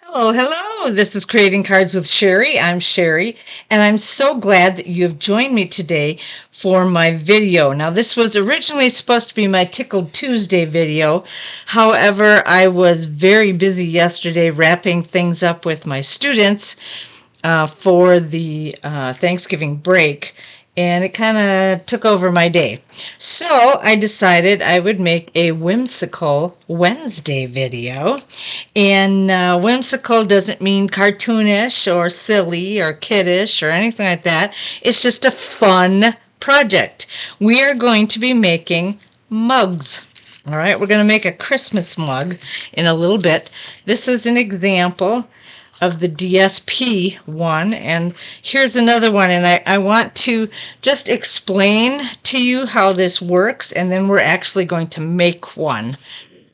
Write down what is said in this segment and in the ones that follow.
Hello, hello. This is Creating Cards with Sherry. I'm Sherry, and I'm so glad that you have joined me today for my video. Now, this was originally supposed to be my Tickled Tuesday video. However, I was very busy yesterday wrapping things up with my students for the Thanksgiving break, and it kind of took over my day. So I decided I would make a whimsical Wednesday video. And whimsical doesn't mean cartoonish or silly or kiddish or anything like that. It's just a fun project. We are going to be making mugs. All right, we're going to make a Christmas mug in a little bit. This is an example of the DSP one, and here's another one, and I want to just explain to you how this works, and then we're actually going to make one.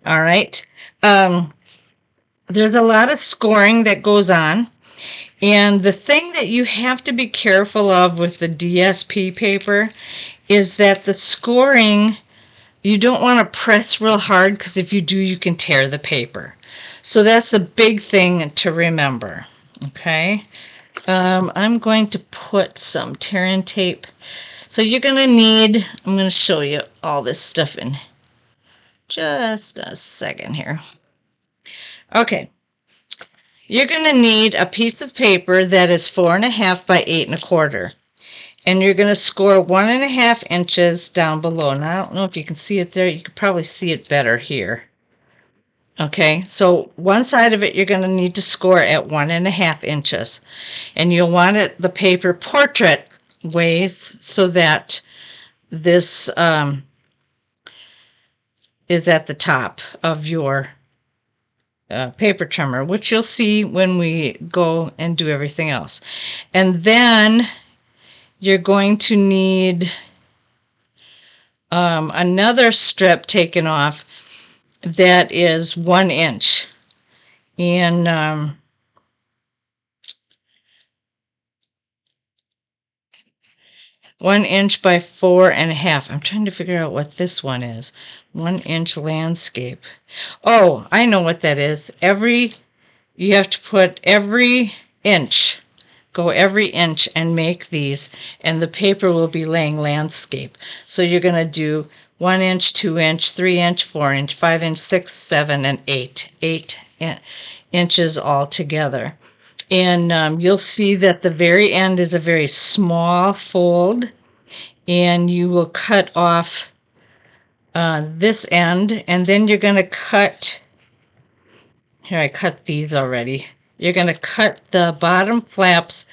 All right. There's a lot of scoring that goes on, and the thing that you have to be careful of with the DSP paper is that the scoring, you don't want to press real hard, because if you do, you can tear the paper. So that's the big thing to remember. Okay, I'm going to put some tear-in tape. So you're going to need, I'm going to show you all this stuff in just a second here. Okay, you're going to need a piece of paper that is 4.5 by 8.25. And you're going to score 1.5 inches down below. Now, I don't know if you can see it there. You could probably see it better here. Okay, so one side of it you're going to need to score at 1.5 inches. And you'll want it the paper portrait ways so that this is at the top of your paper trimmer, which you'll see when we go and do everything else. And then you're going to need another strip taken off that is 1 inch, and 1 inch by 4.5. I'm trying to figure out what this one is. 1 inch landscape. Oh, I know what that is. You have to put every inch. Go every inch and make these, and the paper will be laying landscape. So you're going to do 1 inch, 2 inch, 3 inch, 4 inch, 5 inch, 6, 7, and 8. 8 inches all together. And you'll see that the very end is a very small fold, and you will cut off this end, and then you're going to cut, here I cut these already. You're going to cut the bottom flaps,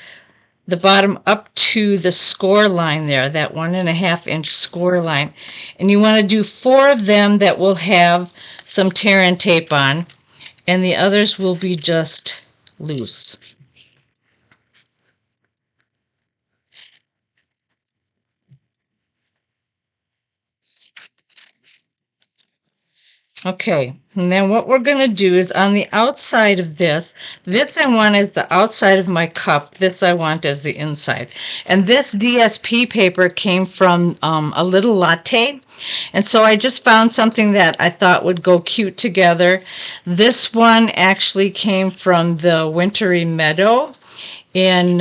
the bottom up to the score line there, that 1.5 inch score line. And you want to do 4 of them that will have some tear-in tape on, and the others will be just loose. Okay, and then what we're going to do is on the outside of this I want as the outside of my cup, this I want as the inside. And this DSP paper came from a little latte, and so I just found something that I thought would go cute together. This one actually came from the Wintry Meadow, and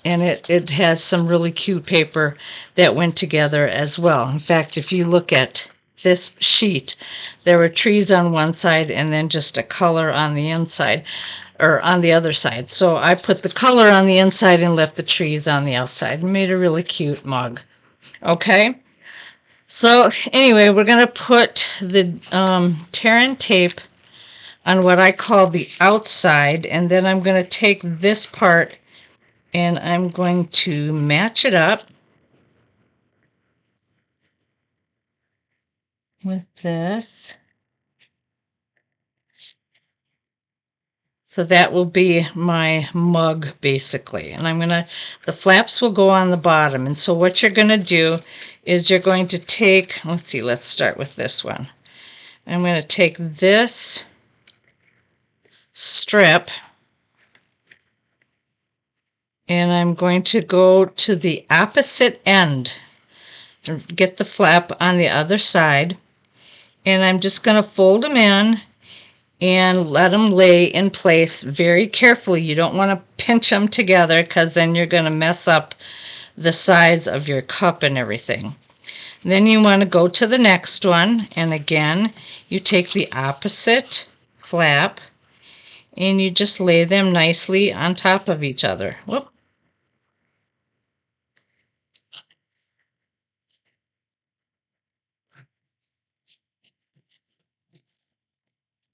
it has some really cute paper that went together as well. In fact, if you look at this sheet, there were trees on one side and then just a color on the inside, or on the other side. So I put the color on the inside and left the trees on the outside and made a really cute mug. Okay, so anyway, we're going to put the tear-in tape on what I call the outside, and then I'm going to take this part and I'm going to match it up with this. So that will be my mug basically. And the flaps will go on the bottom. And so what you're going to do is you're going to take, let's start with this one. I'm going to take this strip and I'm going to go to the opposite end and get the flap on the other side. And I'm just going to fold them in and let them lay in place very carefully. You don't want to pinch them together because then you're going to mess up the size of your cup and everything. Then you want to go to the next one, and again you take the opposite flap and you just lay them nicely on top of each other. Whoop.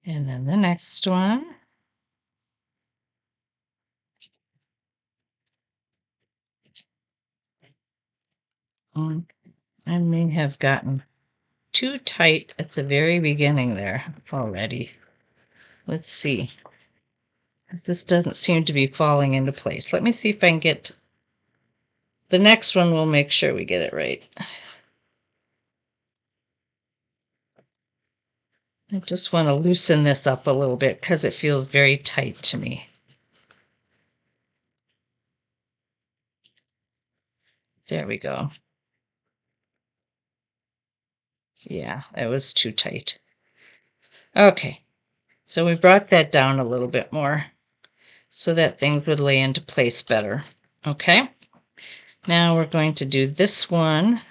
And then the next one. I may have gotten too tight at the very beginning there already. Let's see. This doesn't seem to be falling into place. Let me see if I can get the next one. We'll make sure we get it right. I just want to loosen this up a little bit because it feels very tight to me. There we go. Yeah, that was too tight. Okay, so we brought that down a little bit more so that things would lay into place better. Okay, now we're going to do this one.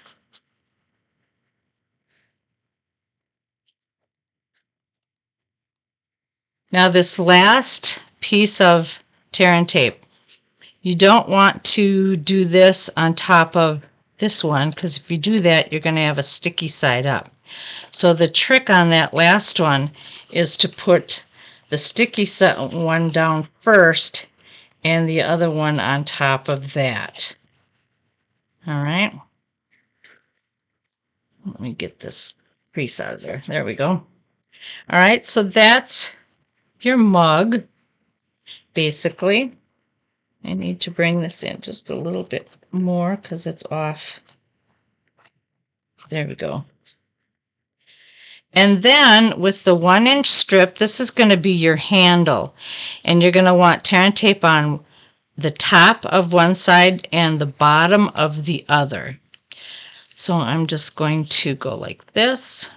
Now this last piece of tear and tape, you don't want to do this on top of this one because if you do that, you're going to have a sticky side up. So the trick on that last one is to put the sticky one down first and the other one on top of that. All right. Let me get this crease out of there. There we go. All right, so that's your mug, basically. I need to bring this in just a little bit more because it's off. There we go. And then with the 1-inch strip, this is going to be your handle. And you're going to want tear and tape on the top of one side and the bottom of the other. So I'm just going to go like this.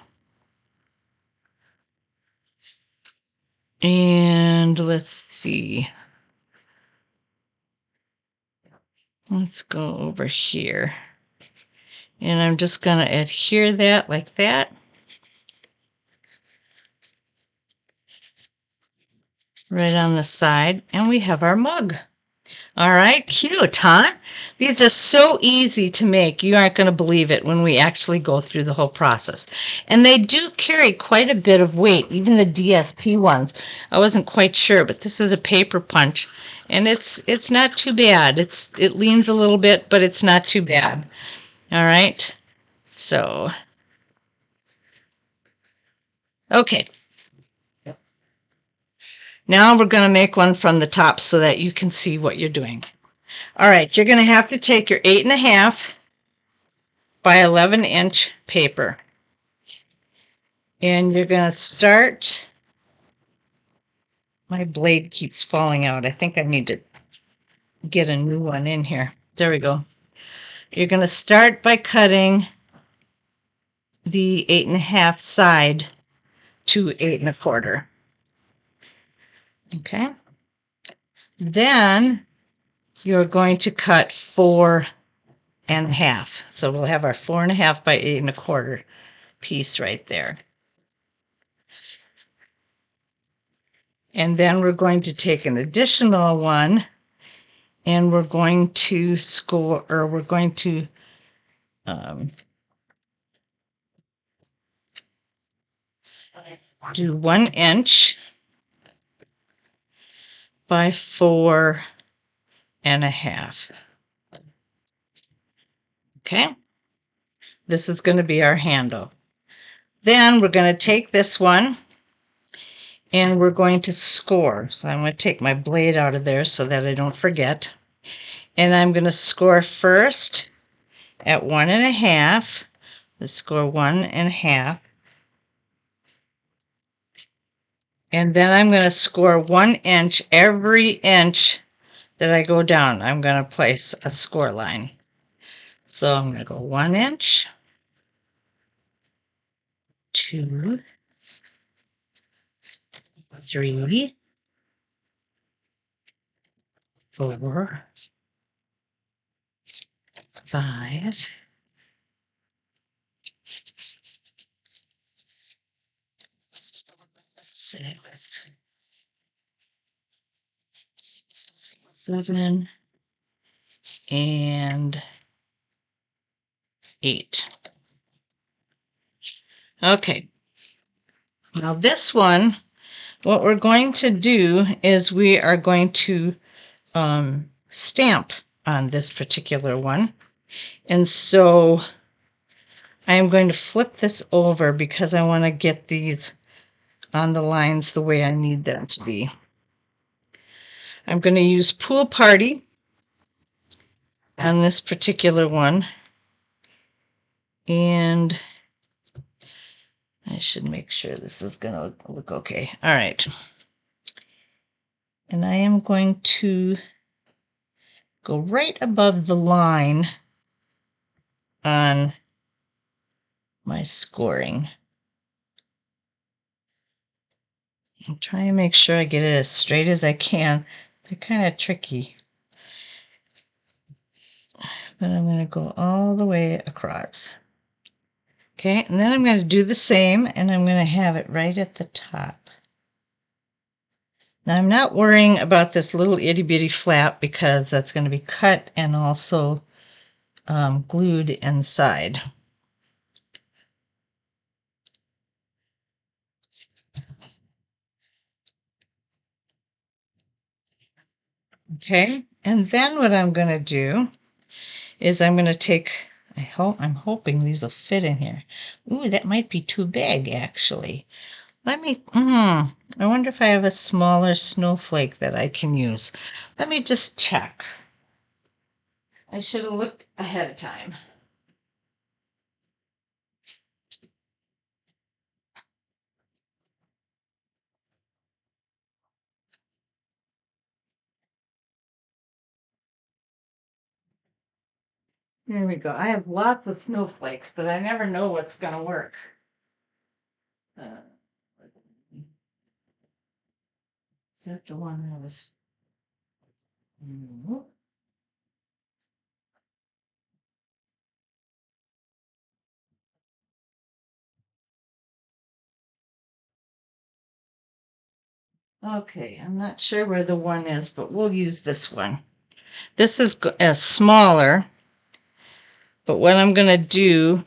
And let's see. Let's go over here. And I'm just going to adhere that like that. Right on the side. And we have our mug. All right, cute, huh? These are so easy to make. You aren't going to believe it when we actually go through the whole process. And they do carry quite a bit of weight, even the DSP ones. I wasn't quite sure, but this is a paper punch, and it's not too bad. It leans a little bit, but it's not too bad. All right, so, okay. Now we're going to make one from the top so that you can see what you're doing. All right, you're going to have to take your 8.5 by 11-inch paper. And you're going to start, my blade keeps falling out. I think I need to get a new one in here. There we go. You're going to start by cutting the 8.5 side to 8.25. Okay. Then you're going to cut 4.5. So we'll have our 4.5 by 8.25 piece right there. And then we're going to take an additional one and we're going to score, or we're going to do 1 inch by 4.5. Okay, this is going to be our handle. Then we're going to take this one and we're going to score. So I'm going to take my blade out of there so that I don't forget. And I'm going to score first at 1.5. Let's score 1.5. And then I'm going to score 1 inch. Every inch that I go down, I'm going to place a score line. So I'm going to go 1 inch, 2, 3, 4, 5, 6, 7, and 8. Okay, now this one, what we're going to do is we are going to stamp on this particular one. And so I'm going to flip this over because I want to get these on the lines the way I need them to be. I'm going to use Pool Party on this particular one. And I should make sure this is going to look okay. All right. And I am going to go right above the line on my scoring. I'm trying to make sure I get it as straight as I can. They're kind of tricky. But I'm going to go all the way across. Okay, and then I'm going to do the same, and I'm going to have it right at the top. Now I'm not worrying about this little itty bitty flap because that's going to be cut and also glued inside. Okay, and then what I'm going to do is I'm going to take, I'm hoping these will fit in here. Ooh, that might be too big actually. Let me, I wonder if I have a smaller snowflake that I can use. Let me just check. I should have looked ahead of time. There we go. I have lots of snowflakes, but I never know what's going to work. Is that the one I was... No. Okay, I'm not sure where the one is, but we'll use this one. This is smaller, but what I'm going to do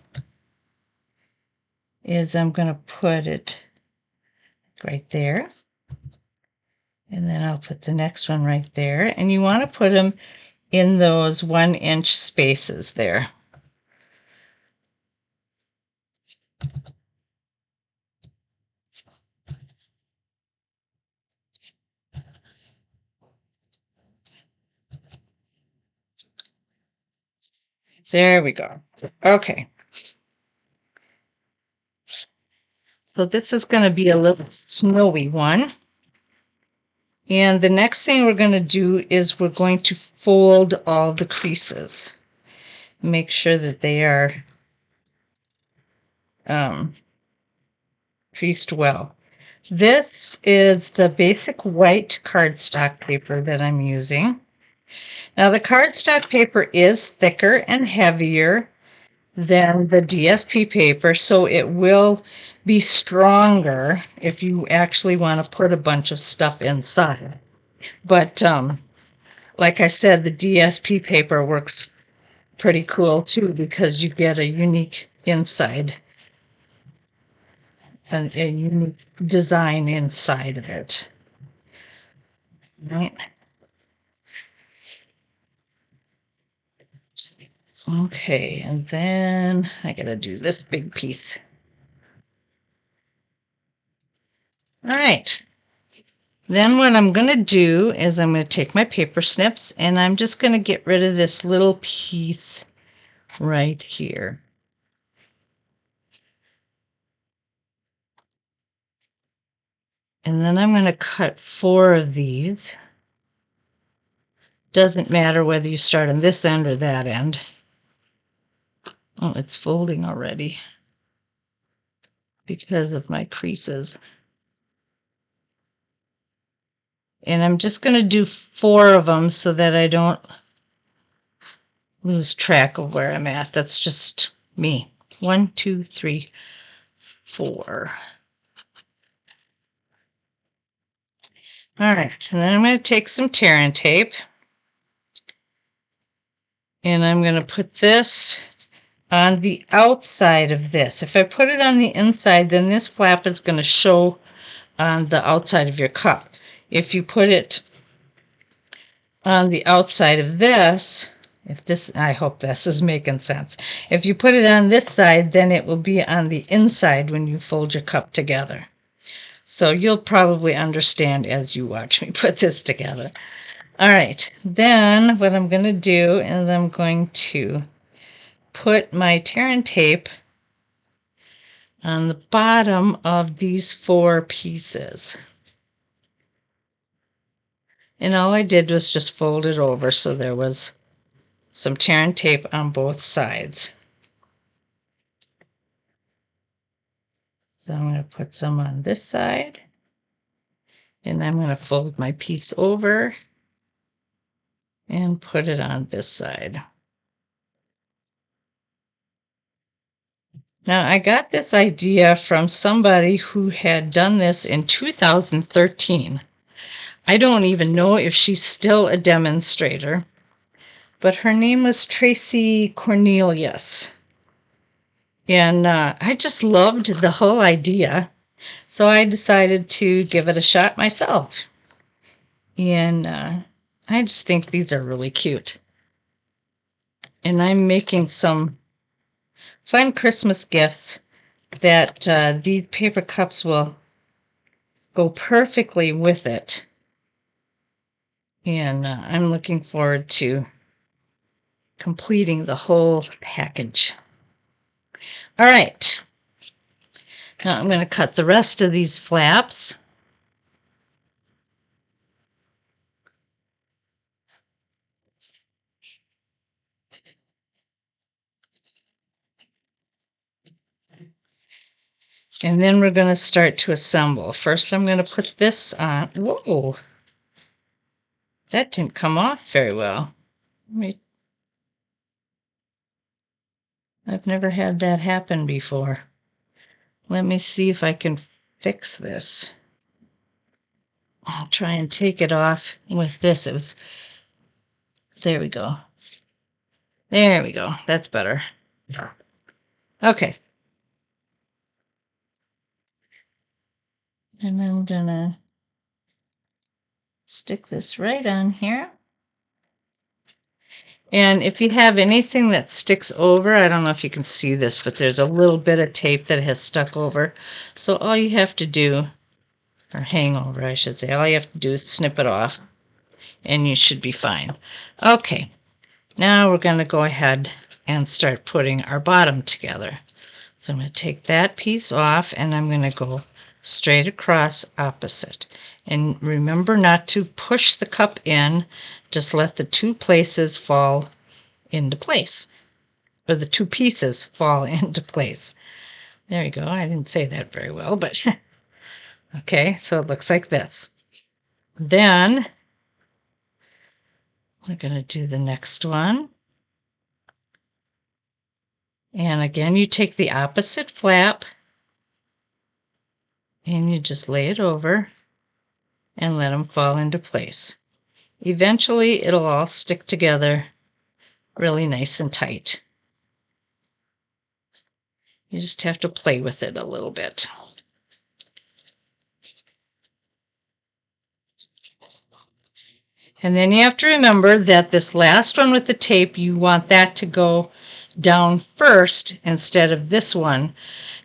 is I'm going to put it right there. And then I'll put the next one right there. And you want to put them in those 1-inch spaces there. There we go. Okay. So this is going to be a little snowy one. And the next thing we're going to do is we're going to fold all the creases. Make sure that they are creased well. This is the basic white cardstock paper that I'm using. Now the cardstock paper is thicker and heavier than the DSP paper, so it will be stronger if you actually want to put a bunch of stuff inside. But like I said, the DSP paper works pretty cool too because you get a unique inside and a unique design inside of it. Right? Okay, and then I gotta do this big piece. All right. Then what I'm going to do is I'm going to take my paper snips and I'm just going to get rid of this little piece right here. And then I'm going to cut 4 of these. Doesn't matter whether you start on this end or that end. Oh, it's folding already because of my creases. And I'm just going to do 4 of them so that I don't lose track of where I'm at. That's just me. 1, 2, 3, 4. All right, and then I'm going to take some tearing tape, and I'm going to put this on the outside of this. If I put it on the inside, then this flap is going to show on the outside of your cup. If you put it on the outside of this, I hope this is making sense. If you put it on this side, then it will be on the inside when you fold your cup together. So you'll probably understand as you watch me put this together. All right, then what I'm going to do is I'm going to put my tearing tape on the bottom of these 4 pieces. And all I did was just fold it over so there was some tearing tape on both sides. So I'm going to put some on this side, and I'm going to fold my piece over and put it on this side. Now, I got this idea from somebody who had done this in 2013. I don't even know if she's still a demonstrator, but her name was Tracy Cornelius. And I just loved the whole idea, so I decided to give it a shot myself. And I just think these are really cute. And I'm making some fun Christmas gifts that these paper cups will go perfectly with it. And I'm looking forward to completing the whole package. All right. Now I'm going to cut the rest of these flaps. And then we're going to start to assemble. First, I'm going to put this on. Whoa, that didn't come off very well. I've never had that happen before. Let me see if I can fix this. I'll try and take it off with this. There we go. There we go. That's better. Okay. And I'm gonna stick this right on here. And if you have anything that sticks over, I don't know if you can see this, but there's a little bit of tape that has stuck over. So all you have to do, or hang over, I should say, all you have to do is snip it off, and you should be fine. Okay, now we're going to go ahead and start putting our bottom together. So I'm going to take that piece off, and I'm going to go straight across opposite. And remember not to push the cup in, just let the 2 places fall into place, or the 2 pieces fall into place. There you go. I didn't say that very well, but okay, so it looks like this. Then we're going to do the next one. And again, you take the opposite flap and you just lay it over and let them fall into place. Eventually, it'll all stick together really nice and tight. You just have to play with it a little bit. And then you have to remember that this last one with the tape, you want that to go down first instead of this one,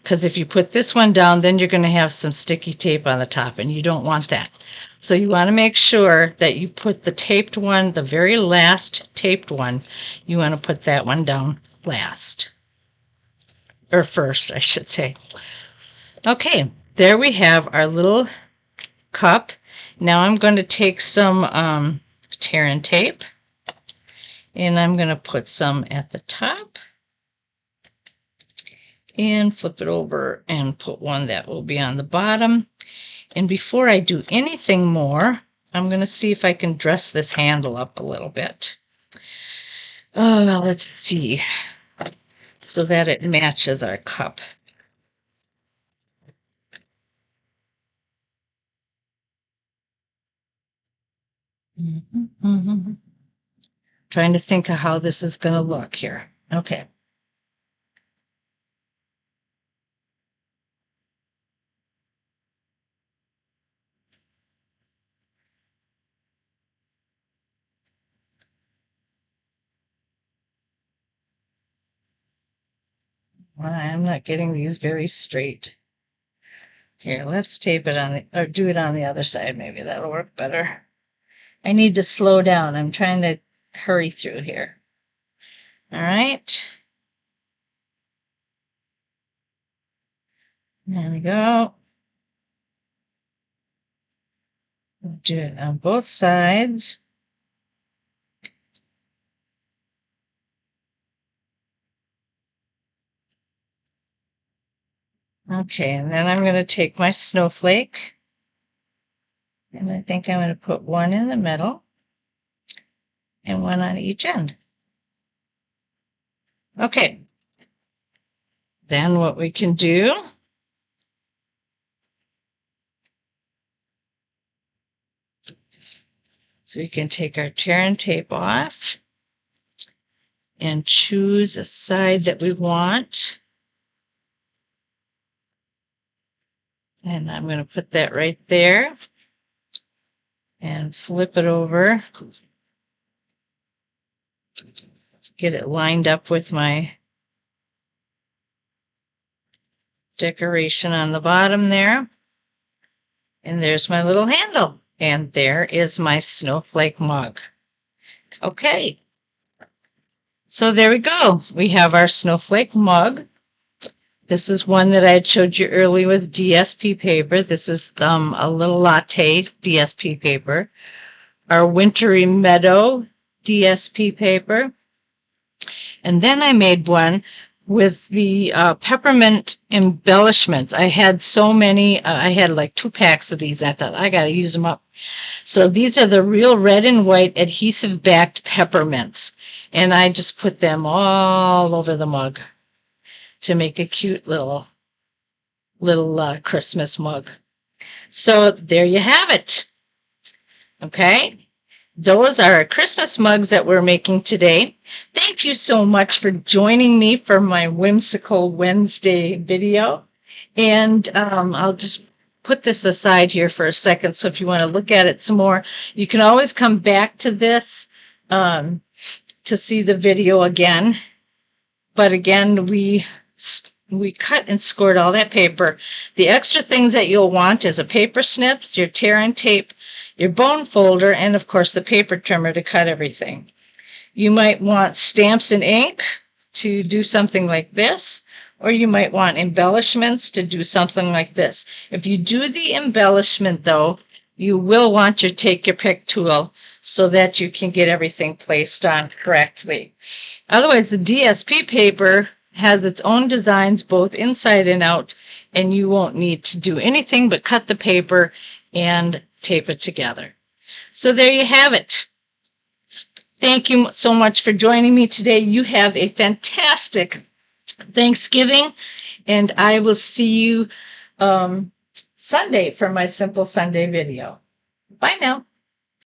because if you put this one down, then you're going to have some sticky tape on the top, and you don't want that. So you want to make sure that you put the taped one, the very last taped one, you want to put that one down last. Or first, I should say. Okay, there we have our little cup. Now I'm going to take some tearing tape, and I'm going to put some at the top and flip it over and put one that will be on the bottom. And before I do anything more, I'm going to see if I can dress this handle up a little bit. Oh, let's see, so that it matches our cup. Trying to think of how this is going to look here. Okay. I'm not getting these very straight. Here, let's tape it on the, or do it on the other side. Maybe that'll work better. I need to slow down. I'm trying to hurry through here. All right. There we go. Do it on both sides. Okay, and then I'm going to take my snowflake, and I think I'm going to put one in the middle and one on each end. Okay, then what we can do, so we can take our tear and tape off and choose a side that we want. And I'm going to put that right there and flip it over. Get it lined up with my decoration on the bottom there. And there's my little handle. And there is my snowflake mug. Okay. So there we go. We have our snowflake mug. This is one that I had showed you earlier with DSP paper. This is a little latte DSP paper. Our wintry meadow DSP paper. And then I made one with the peppermint embellishments. I had so many, I had like 2 packs of these. I thought I got to use them up. So these are the real red and white adhesive backed peppermints. And I just put them all over the mug to make a cute little Christmas mug. So there you have it. Okay. Those are our Christmas mugs that we're making today. Thank you so much for joining me for my Whimsical Wednesday video. And I'll just put this aside here for a second. So if you want to look at it some more, you can always come back to this to see the video again. But again, we cut and scored all that paper. The extra things that you'll want is a paper snips, your tear and tape, your bone folder, and of course the paper trimmer to cut everything. You might want stamps and ink to do something like this, or you might want embellishments to do something like this. If you do the embellishment though, you will want your take your pick tool so that you can get everything placed on correctly. Otherwise, the DSP paper has its own designs both inside and out, and you won't need to do anything but cut the paper and tape it together. So there you have it. Thank you so much for joining me today. You have a fantastic Thanksgiving, and I will see you Sunday for my Simple Sunday video. Bye now.